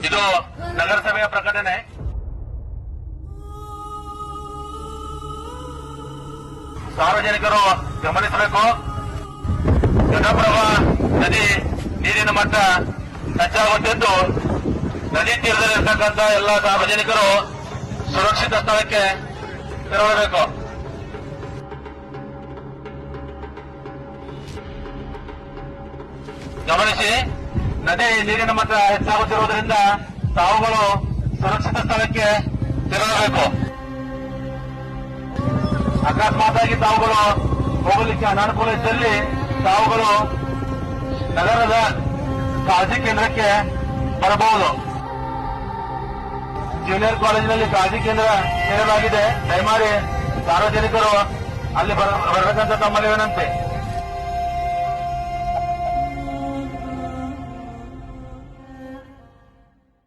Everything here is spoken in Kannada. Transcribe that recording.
ಇದು ನಗರಸಭೆಯ ಪ್ರಕಟಣೆ. ಸಾರ್ವಜನಿಕರು ಗಮನಿಸಬೇಕು. ಘಟಪ್ರಭಾ ನದಿ ನೀರಿನ ಮಟ್ಟ ಹೆಚ್ಚಾಗುತ್ತಿದ್ದು ನದಿ ತೀರದಲ್ಲಿರ್ತಕ್ಕಂಥ ಎಲ್ಲ ಸಾರ್ವಜನಿಕರು ಸುರಕ್ಷಿತ ಸ್ಥಳಕ್ಕೆ ತೆರಳಬೇಕು. ಗಮನಿಸಿ, ನದಿ ನೀರಿನ ಮಟ್ಟ ಹೆಚ್ಚಾಗುತ್ತಿರುವುದರಿಂದ ತಾವುಗಳು ಸುರಕ್ಷಿತ ಸ್ಥಳಕ್ಕೆ ತೆರಳಬೇಕು. ಅಕಸ್ಮಾತಾಗಿ ತಾವುಗಳು ಹೋಗಲಿಕ್ಕೆ ಅನಾನುಕೂಲ ಇದ್ದಲ್ಲಿ ತಾವುಗಳು ನಗರದ ಕಾಳಜಿ ಕೇಂದ್ರಕ್ಕೆ ಬರಬಹುದು. ಜೂನಿಯರ್ ಕಾಲೇಜಿನಲ್ಲಿ ಕಾಳಜಿ ಕೇಂದ್ರ ತೆರೆಯಲಾಗಿದೆ. ದಯಮಾಡಿ ಸಾರ್ವಜನಿಕರು ಅಲ್ಲಿ ಬರಬೇಕಂತ ತಮ್ಮಲ್ಲಿ ವಿನಂತಿ.